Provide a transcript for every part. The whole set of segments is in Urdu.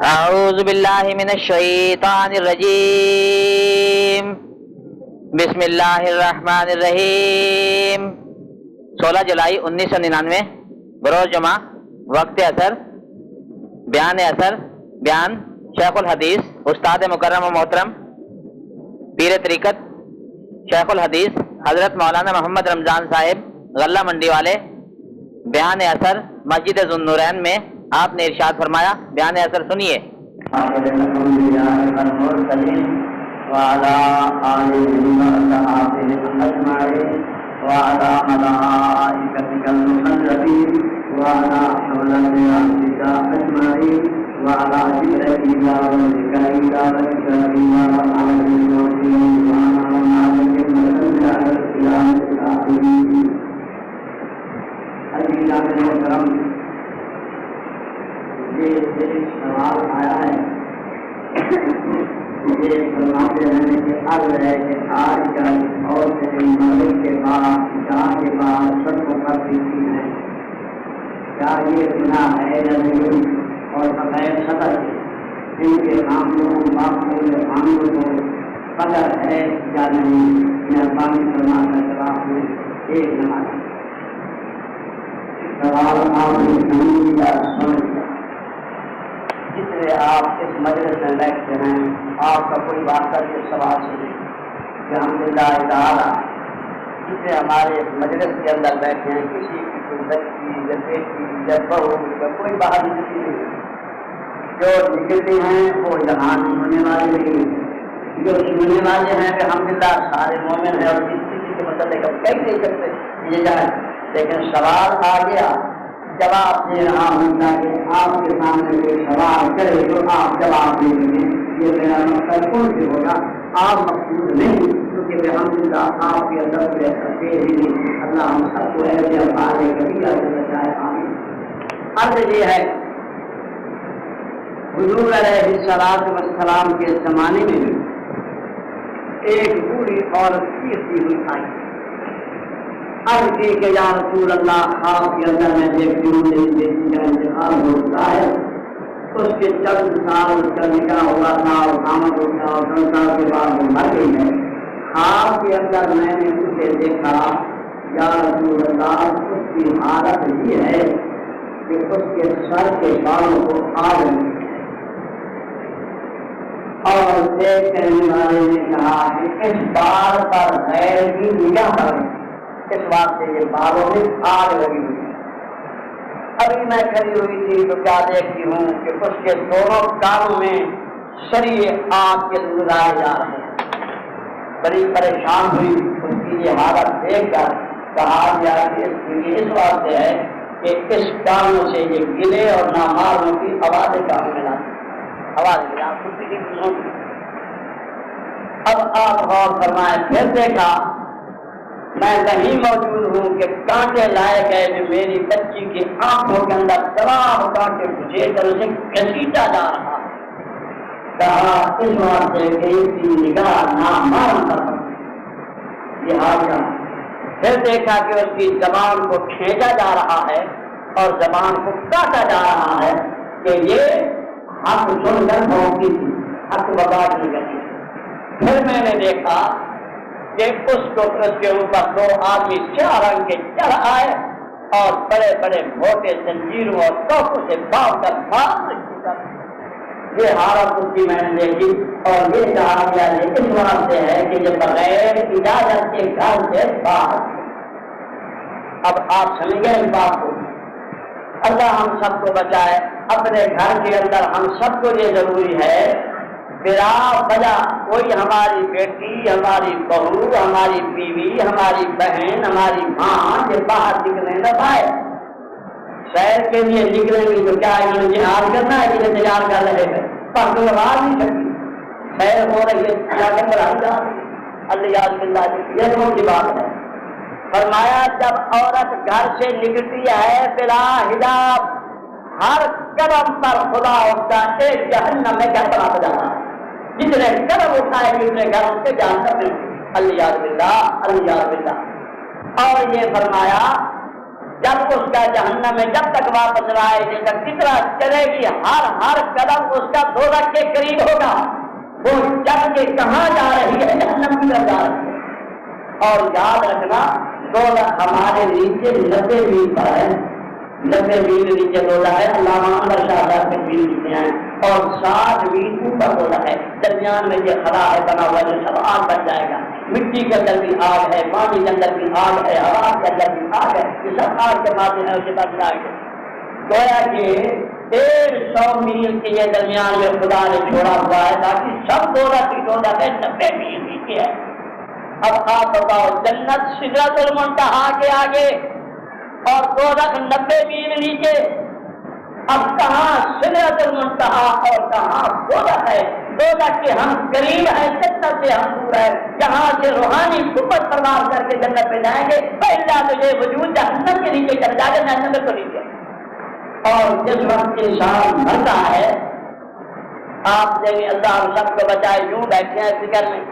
اعوذ باللہ من الشیطان الرجیم بسم اللہ الرحمن الرحیم 16 جولائی 1999 بروز جمعہ وقت اثر بیان شیخ الحدیث استاد مکرم و محترم پیر طریقت شیخ الحدیث حضرت مولانا محمد رمضان صاحب غلہ منڈی والے بیان اثر مسجد ذو النورین میں آپ نے ارشاد فرمایا. بیان اثر سنیے. سوال آیا ہے یہ فرماتے ہیں کہ اب ہے کہ آج کل عورتیں مردوں کے پاس جہاں کے پاس سب کو کرتی ہیں، کیا یہ گناہ ہے یا نہیں؟ اور بغیر سطح ان کے معاملوں کو قدر ہے یا نہیں؟ مہربانی فرما کر جواب میں ایک نماز سوال آپ نے نہیں کیا سمجھ گیا. جس طرح آپ اس مجلس میں بیٹھتے ہیں، آپ کا کوئی واسطہ یہ سوال سنے کہ الحمدللہ تعالیٰ جس طرح ہمارے مجلس کے اندر بیٹھے ہیں، کسی کی کوئی بچی یا بیٹی یا بہو یا کوئی باہر نکلتی نہیں، جو نکلتے ہیں وہ جہان سننے والے نہیں، جو سننے والے ہیں کہ الحمدللہ سارے مومن ہیں اور کسی کے متعلق ہم کہہ نہیں سکتے یہ جائے. لیکن سوال آ گیا، جواب دے رہا ہوں تاکہ آپ کے سامنے کوئی سوال کرے تو آپ جواب دیں گے. یہ میرا مقصد کون سے ہوگا؟ آپ مقصود نہیں، کیونکہ الحمدللہ آپ کے اندر سے ایسا ہی نہیں. اللہ ہم سب کو ایسے افعال کبیرہ سے بچائے. آمین. عرض یہ ہے حضور علیہ الصلوۃ والسلام کے زمانے میں ایک بوڑھی عورت چیختی ہوئی آئی. عرض کی کہ یا رسول اللہ، آپ کے اندر میں دیکھتی ہوں میری بیٹی کا انتقال ہوتا ہے، اس کے چند سال اس کا نکاح ہوا تھا اور آمد ہوتا اور 10 سال کے بعد وہ مر گئی ہے. آپ کے اندر میں نے اسے دیکھا یا رسول اللہ، اس کی حالت یہ ہے کہ اس کے سر کے بالوں کو آگ لگی ہے. اور دیکھنے والے نے کہا کہ اس بال پر غیر کی نگاہ کریں، اس واسطے یہ بالوں میں آگ لگی ہوئی ہے. ابھی میں کھڑی ہوئی تھی تو کیا دیکھتی ہوں کہ اس کے دونوں کانوں میں شریع آگ کے نظارے جا رہے ہیں. بڑی پریشان ہوئی. اس کی یہ حالت دیکھ کر کہا گیا کہ اس کے لیے اس واسطے ہے کہ اس کانوں سے یہ گلے اور ناماروں کی آوازیں کام ملا اب آپ غور فرمائیں. پھر دیکھا میں نہیں موجود ہوں کہ کانٹے لائے گئے میں میری بچی کی آنکھوں کے اندر تمام کانٹے گھسے کر اسے گھسیٹا جا رہا. کہا اس واسطے کہ اس کی نگاہ نامار کر سکتی یہ حاضر. پھر دیکھا کہ اس کی زبان کو کھینچا جا رہا ہے اور زبان کو کاٹا جا رہا ہے کہ یہ حق سن کر بھونکتی تھی، حق برداشت نہیں کرتی. پھر میں نے دیکھا کہ اس کے اوپر 2 آدمی 4 رنگ کے چڑھ آئے اور بڑے بڑے موٹے زنجیروں اور توپوں سے باندھ کر بھاگ. یہ حالت اس کی میں نے دیکھی اور یہ کہا گیا یہ اس واسطے ہے کہ یہ بغیر اجازت کے گھر سے باہر. اب آپ سمجھ گئے اس بات کو. اللہ ہم سب کو بچائے. اپنے گھر کے اندر ہم سب کو یہ ضروری ہے بلا وجہ کوئی ہماری بیٹی، ہماری بہو، ہماری بیوی، ہماری بہن، ہماری ماں یہ باہر نکلنے نہ پائے. شہر کے لیے نکلیں گی تو کیا انہیں جہاد کرنا ہے کہ تیار کر رہے ہیں پر تو آواز نہیں سکتی. شہر ہو رہی ہے اللہ یہ کون سی بات ہے. فرمایا جب عورت گھر سے نکلتی ہے بلا حجاب ہر قدم پر خدا اس کا ایک جہنم میں گھر بنا جاتا ہے. جتنے قدم اٹھائے گی اتنے گھر اس کے جہنم میں. اللہ باللہ. اور یہ فرمایا جب اس کا جہنم میں جب تک واپس نہ آئے جب تک کتنا چلے گی ہر قدم اس کا دوزخ کے قریب ہوگا. وہ چل کے کہاں جا رہی ہے؟ جہنم کی طرف جا رہی ہے. اور یاد رکھنا دوزخ ہمارے نیچے 90 میل پر ہے. 90 میل نیچے دوزخ ہے. علامہ انور شاہ صاحب کے میل نیچے ہیں اور 60 میل اوپر دوزخ ہے. درمیان میں یہ خلا ہے بنا ہوا جو سب آگ بن جائے گا. مٹی کے اندر بھی آگ ہے, پانی کے اندر بھی آگ ہے, ہوا کے اندر بھی آگ ہے. یہ سب آگ کے مادے ہیں, اسے بن جائے گا. گویا کہ 150 میل کے یہ درمیان میں خدا نے چھوڑا ہوا ہے تاکہ سب دوزخ کی دوزخ ہے 90 میل نیچے ہے. اب آپ بتاؤ, جنت سدرۃ المنتہا کے آگے اور دوزخ 90 میل نیچے. اب کہاں سدرۃ المنتہا اور کہاں دوزخ ہے؟ دوزخ کے ہم قریب ہیں, جنت سے ہم دور ہیں. جہاں سے روحانی قوت پرواز کر کے جنت پہ جائیں گے, پہلا تو یہ وجود جہنم کے نیچے چل جائے گا, جہنم کو نیچے. اور جس وقت انسان مرتا ہے, آپ جب اللہ ہم سب کو بچائے, یوں بیٹھے ہیں فکر میں,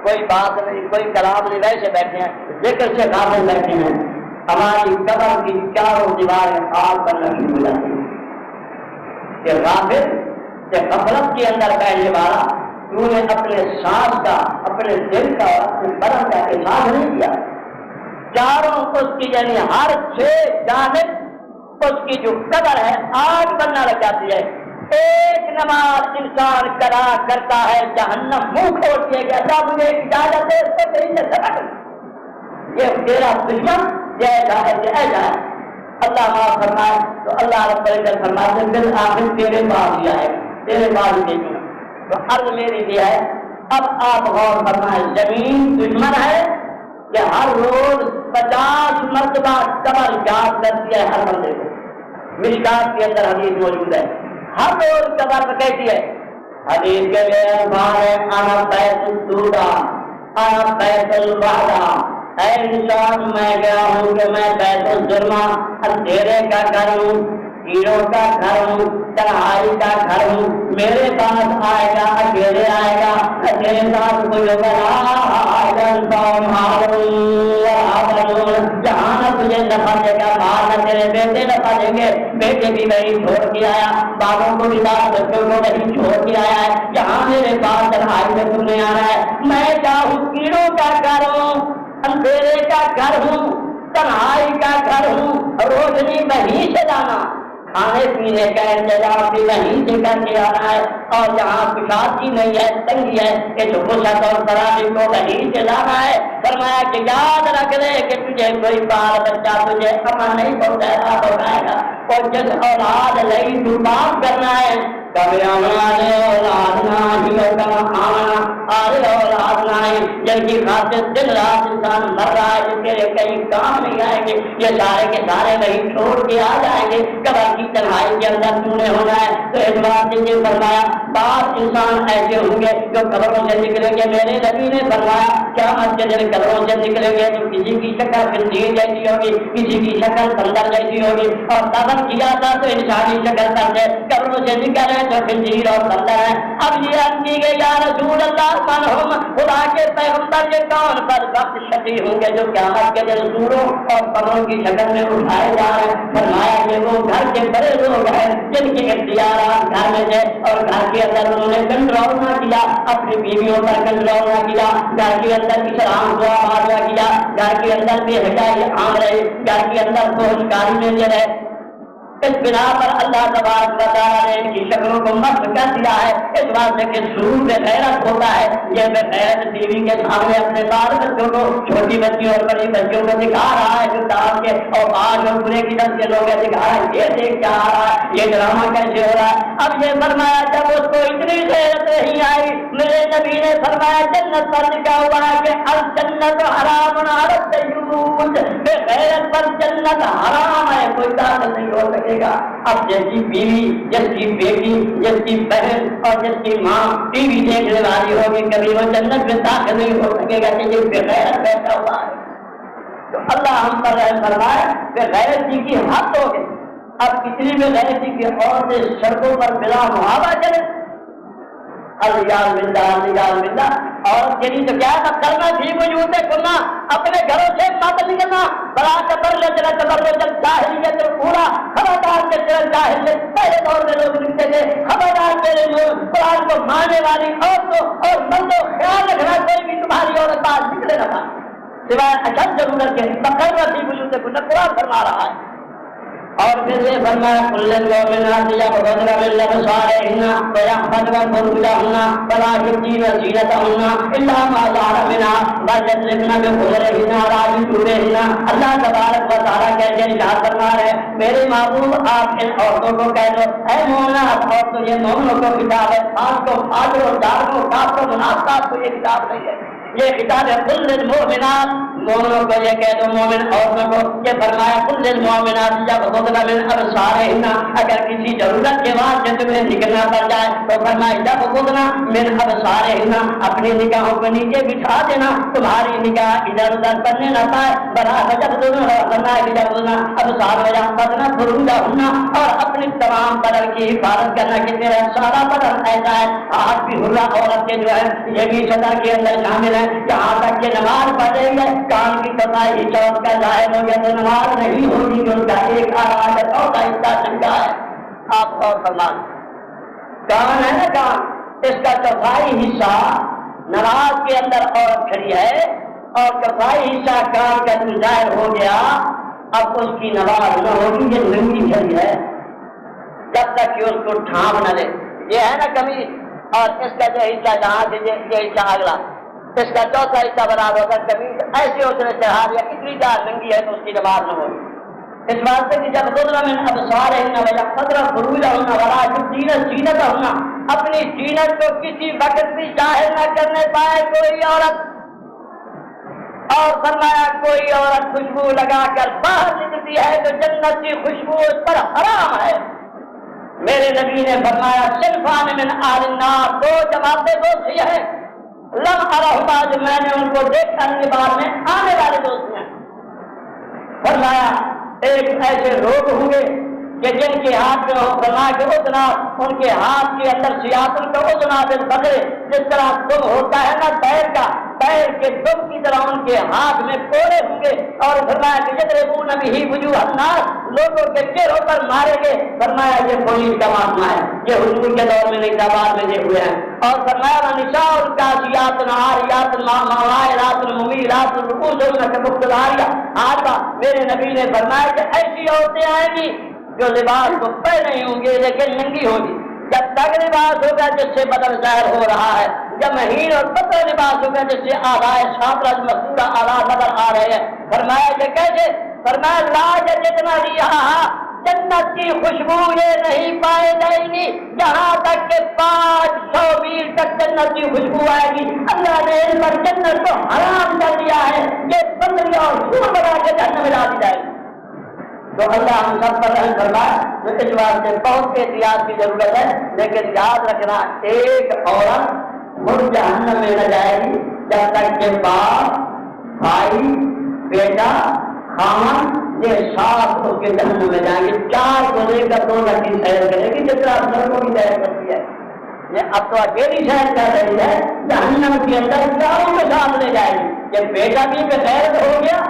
کوئی بات نہیں, کوئی کلام نہیں, ویسے بیٹھے ہیں, ذکر سے غافل بیٹھے ہیں. ہماری قبر کی چاروں دیواریں آگ بننا شروع ہو جاتی ہیں. کہ غافل کہ غفلت کے اندر بیٹھنے والا, تو نے اپنے سانس کا, اپنے دل کا, اپنے بدن کا احساس نہیں کیا. چاروں اس کی یعنی ہر 6 جانب اس کی جو قبر ہے آگ بننا لگ جاتی ہے. ایک نماز انسان کرا کرتا ہے, جہنم منہ کھولتی ہے کہ اللہ مجھے اجازت ہے, اس کو کہیں سے سبق. یہ تیرا دشمن یہ ایسا ہے, یہ ایسا ہے. اللہ معاف فرمائے تو اللہ رب العزت فرماتے ہیں پھر آخر تیرے پاس ہی آئے, تیرے پاس ہی دیکھیں. تو عرض میری یہ ہے, اب آپ غور فرمائیں, زمین دشمن ہے کہ ہر روز 50 مرتبہ قبر یاد کرتی ہے ہر بندے کو. مشکات کے اندر حدیث موجود ہے, ہر روز قبر میں کہتی ہے. حدیث کے لیے الفاظ ہے, انا بیت الدودا انا بیت الوحدہ. اے انسان, میں گیا ہوں کہ میں بیت الظلمہ, اندھیرے کا گھر ہوں, کیڑوں کا گھر ہوں, تنہائی کا گھر ہوں. میرے پاس آئے گا, اکیلے آئے گا, اکیلے ساتھ کوئی ہوگا. جہاں نہ تجھے نفع دے گا, ماں نہ تیرے بیٹے نفع دیں گے. بیٹے بھی وہی چھوڑ کے آیا, باپوں کو بھی ساتھ, بچوں کو وہی چھوڑ کے آیا ہے. جہاں میرے پاس تنہائی میں تم نے آنا ہے. میں کیا ہوں, کیڑوں کا گھر ہوں, اندھیرے کا گھر ہوں, تنہائی کا گھر ہوں. روشنی وہیں سے لانا, کھانے پینے کا انتظام بھی وہیں سے کر کے آنا ہے. اور جہاں کشادگی نہیں ہے, تنگی ہے, کہ جو وسعت اور فراغی کو وہیں سے لانا ہے. فرمایا کہ یاد رکھ لے کہ تجھے کوئی بال بچہ تجھے امن نہیں پہنچائے گا. اور جس اولاد لئی تو بات کرنا ہے, کبھی آنے اولاد نہ ہی ہوگا, آنے اولاد نہ ہی, جن کی خاطر دن رات انسان مر رہا ہے, جن کے کئی کام نہیں آئیں گے, یہ سارے کے سارے وہی چھوڑ کے آ جائیں گے. قبر کی تنہائی کے اندر تو نے ہونا ہے. تو اس بات نے فرمایا, بعض انسان ایسے ہوں گے جو قبروں سے نکلیں گے. میرے نبی نے فرمایا قیامت کے دن قبروں سے نکلیں گے تو کسی کی شکل خنزیر جیسی ہوگی, کسی کی شکل بندر جیسی ہوگی, اور دفن کیا تھا تو انسانی شکل پر سے, قبروں سے نکلے تو خنزیر اور بندر ہے. اب یہ عرض کی گئی, یا رسول اللہ من ہم, خدا کے پیغمبر یہ کون پر وقت شقی ہوں گے جو قیامت کے دن سوروں اور قبروں کی شکل میں اٹھائے جا رہے ہیں. فرمایا کہ وہ گھر کے بڑے لوگ ہیں جن کی اختیارات گھر میں تھے, اور گھر کے اندر انہوں نے کنٹرول نہ کیا, اپنی بیویوں پر کنٹرول نہ کیا, گھر کے اندر اسلام کو آباد نہ کیا, گھر کے اندر بے حیائی عام رہے, گھر کے اندر خوشکاری میں یہ رہے. اس بنا پر اللہ تبارک و تعالیٰ نے ان کی شکلوں کو مسخ کر دیا ہے. اس واسطے کہ سور میں غیرت ہوتا ہے. یہ میں غیرت بیوی کے سامنے اپنے بال بچوں کو, چھوٹی بچیوں اور بڑی بچیوں کو دکھا رہا ہے, جو دام کے اور باز اور برے کی طرف کے لوگ دکھا رہا ہے. یہ دیکھ کیا آ رہا ہے, یہ ڈرامہ کیسے ہو رہا ہے. اب یہ فرمایا جب اس کو اتنی غیرت نہیں آئی, میرے نبی نے فرمایا جنت پر لکھا ہوا ہے کہ الجنت حرام علی الطیبون, کہ غیرت پر جنت حرام ہے, کوئی داخل نہیں ہو سکے. اب جس کی بیوی, جس کی بیٹی, جس کی بہن اور جس کی ماں ٹی وی دیکھنے والی ہوگی, کبھی وہ جنت میں داخل نہیں ہو سکے گا کہ یہ بغیرت بیٹھا ہوا ہے. تو اللہ ہم پر رحم فرمائے کہ غیرت جی کی حد ہو گئی. اب کتنی میں غیرت جی کی عورتیں سڑکوں پر بلا محابہ چلے, الرجال باللہ الرجال باللہ. اور یعنی تو کیا ہے کرنا تھی وجود کرنا اپنے گھروں سے مت نکلنا بڑا تبرج جاہلیت پورا خبردار کے جاہلیت پہلے دور میں لوگ لکھتے تھے خبردار میرے لوگ قرآن کو ماننے والی عورتوں اور مردوں خیال رکھنا کوئی بھی تمہاری عورت بات نکلے نہ پائے سوائے اشد ضرورت کے بقرہ تھی وجود کرنا قرآن فرما رہا ہے. اور پھر یہ فرمایا کل المؤمنات یغضضن من ابصارهن ويحفظن فروجهن ولا يبدين زينتهن الا ما ظهر منها ويضربن بخمرهن على جيوبهن. اللہ تبارک و تعالیٰ کہتے ہیں ارشاد فرما رہے ہیں میرے محبوب آپ ان عورتوں کو کہہ دو اے مومنات عورتوں یہ مومنوں کو کتاب ہے خاص کو فاجروں جاہلوں کافروں منافقات کو یہ کتاب نہیں ہے یہ کتاب ہے کل المؤمنات مومنوں کو یہ کہہ دو مومن عورتوں کو یہ فرمایا کل المؤمنات یغضضن من ابصارهن اگر کسی ضرورت کے بعد سے تمہیں نکلنا پڑ جائے تو فرمایا یغضضن من ابصارهن اپنی نگاہوں کو نیچے بٹھا دینا تمہاری نگاہ ادھر ادھر کرنے نہ پائے بڑا یغضضن ابصار ویحفظن فروجهن اور اپنی تمام بدن کی حفاظت کرنا کہ میرا سارا بدن ایسا ہے ہاتھ بھی ہرا عورت کے جو ہے یہ بھی صدر کے اندر شامل ہے یہاں تک کہ نماز پڑھ رہی ہے کان کی صفائی چوک کا ظاہر ہو گیا تو نماز نہیں ہوگی کہ ان کا ایک آواز کا حصہ چنگا ہے. آپ اور فرمان کان ہے نا کان اس کا صفائی حصہ نماز کے اندر عورت کھڑی ہے اور صفائی حصہ کان کا ظاہر ہو گیا اب اس کی نماز نہ ہوگی یہ ننگی کھڑی ہے جب تک کہ اس کو ڈھانپ نہ لے. یہ ہے نا کمی اور اس کا جو حصہ جہاں سے یہ حصہ اگلا اس کا چوتھا حصہ برابر ہوگا کبھی ایسے اس نے چڑھا دیا اتنی جان ننگی ہے تو اس کی نماز نہ ہوگی. اس واسطے کہ جب غضضن من ابصارهن ويحفظن فروجهن ولا يبدين زينتهن اپنی زینت کو کسی وقت بھی ظاہر نہ کرنے پائے کوئی عورت. اور فرمایا کوئی عورت خوشبو لگا کر باہر نکلتی ہے تو جنت کی خوشبو اس پر حرام ہے. میرے نبی نے فرمایا صنفان من اہل النار دو جماعتیں دوست یہ ہیں لم ارہما جو میں نے ان کو دیکھا ان کے بعد میں آنے والے دوست ہیں. فرمایا ایک ایسے لوگ ہوں گے کہ جن کے ہاتھ میں فرمایا کہ اتنا ان کے ہاتھ کے اندر سیاستن کا اتنا دل بدلے جس طرح دم ہوتا ہے نا پیر کا پیر کے دم کی طرح ان کے ہاتھ میں کوڑے ہوں گے اور فرمایا کہ یضربون بہ وجوہ الناس لوگوں کے چہروں پر مارے گے. فرمایا یہ پولیس کا معاملہ ہے یہ حضور کے دور میں نہیں تھا بعد میں یہ ہوئے ہیں. اور فرمایا نساء الکاسیات عاریات مائلات ممیلات رؤوسهن كالمقتدارات آتا میرے نبی نے فرمایا کہ ایسی عورتیں آئیں گی جو لباس کو پہنے نہیں ہوں گے لیکن ننگی ہوگی. جب تک لباس ہوگا جس سے بدن ظاہر ہو رہا ہے جب مہین اور پتہ لباس ہوگا جس سے آلائے شاطرج مستورہ آلات نظر آ رہے ہیں. فرمایا کہ کیسے فرمایا لا جتنا رہا جنت کی خوشبو یہ نہیں پائے جائے گی یہاں تک کہ 500 میل تک جنت کی خوشبو آئے گی. اللہ نے ان پر جنت کو حرام کر دیا ہے یہ بندری اور سور بنا کے جنت میں ڈال دی جائے گی. تو اللہ ہم سب پر رحم فرمائے. تو اس واسطے بہت احتیاط کی ضرورت ہے لیکن یاد رکھنا ایک عورت مر جہنم میں نہ جائے گی جب تک کہ باپ بھائی بیٹا خامن یہ سات اس کے جہنم میں جائیں گے. 4 کو لے کر 2 لڑکی سیر کرے گی جس طرح لڑکوں کی سیر کرتی ہے. یہ اب تو اکیلی سیر کر رہی ہے جہنم کے اندر 4 کے ساتھ لے جائے گی. یہ بیٹا بھی غیرت ہو گیا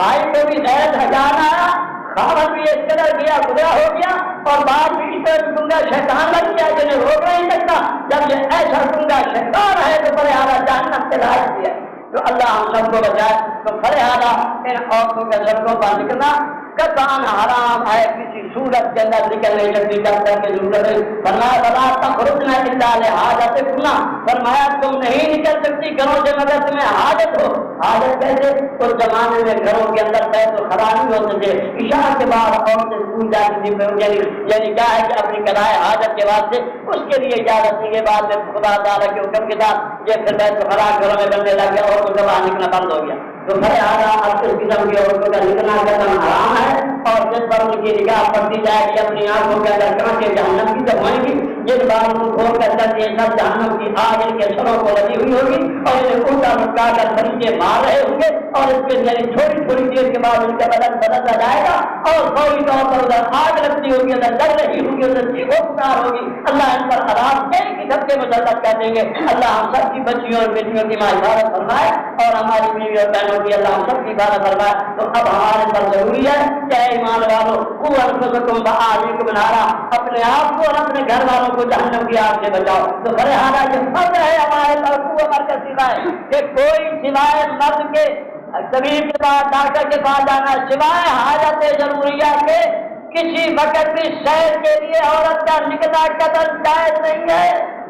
بھائی کو بھی غیرت ہٹانا آیا خامن بھی اس قدر کیا گزرا ہو گیا اور باپ بھی اس طرح گنگا شیطان لگ گیا جنہیں روک نہیں سکتا. جب یہ ایسا گنگا شیطان ہے تو فرحانہ جہنم سے لاحق کیا. تو اللہ ہم سب کو بچائے. تو فرحانہ ان عورتوں کے سڑکوں پر نکلنا قطعاً حرام ہے کسی صورت کے اندر نکل نہیں سکتی جب تک کی ضرورت ہے. فرمایا بلا تخرجنا الا لحاجتکن فرمایا تم نہیں نکل سکتی گھروں سے مگر تمہیں حاجت ہو. حاجت کیسے اس زمانے میں گھروں کے اندر بیت الخلا نہیں ہوتے تھے. عشاء کے بعد عورتیں اسکول جاتی تھی یعنی کیا ہے کہ اپنی قضائے حاجت کے واسطے اس کے لیے اجازت نہیں ہے. بعد میں خدا تعالیٰ کے حکم کے ساتھ یہ پھر بیت الخلا گھروں میں بننے لگ گیا اور اس کے باہر نکلنا بند ہو گیا. تو فرحانہ اب اس قسم کی عورتوں کا نکلنا کرنا حرام ہے اور جس پر ان کی نگاہ پڑتی جائے گی اپنی آنکھوں کے اندر کانٹے جہنم کی جب ہوئیں گی جس بار کو کھول کر چل یہ سب جہنم کی آگ ان کے سروں کو لگی ہوئی ہوگی اور انہیں الٹا لٹکا کر طریقے مار رہے ہوں گے اور اس کے یعنی تھوڑی تھوڑی دیر کے بعد ان کا بدن بدلتا جائے گا اور فوری طور پر ادھر آگ لگتی ہوگی ادھر لگ رہی ہوگی ادھر چیخ پکار ہوگی. اللہ ان پر عذاب کئی سب کے مسلط کر دیں گے۔ اللہ ہم سب کی بچیوں اور بیٹیوں کی حفاظت فرمائے اور ہماری بیوی اور بہنوں کی اللہ ہم سب کی حفاظت فرمائے۔ تو اب ہمارے پر ضروری ہے کہ ایمان والوں قوا انفسکم واہلیکم نارا، اپنے آپ کو اور اپنے گھر والوں کو جہنم کی آگ سے بچاؤ۔ تو برہانہ یہ فرض ہے ہمارے پر قوہ مرکز سوائے کہ کوئی سوائے مرد کے طبیب کے پاس ڈاکٹر کے پاس جانا، سوائے حاجت ضروریہ کے کسی وقت بھی شہر کے لیے عورت کا نکلا قدم جائز نہیں ہے۔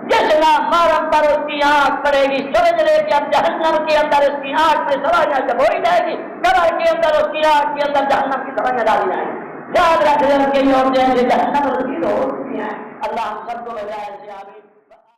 جس نہ محرم پر اس کی آنکھ پڑے گی سمجھ لے کہ اب جہنم کے اندر اس کی آنکھ میں سوائیاں جب ہو ہی جائے گی، قبر کے اندر اس کی آنکھ کے اندر جہنم کی سوائیاں ڈالی جائیں گی۔ یاد رکھ لیں کہ یہ عورتیں جہنم کی تو ہو چکی ہیں۔ اللہ ہم سب کو بجائے سے آمین۔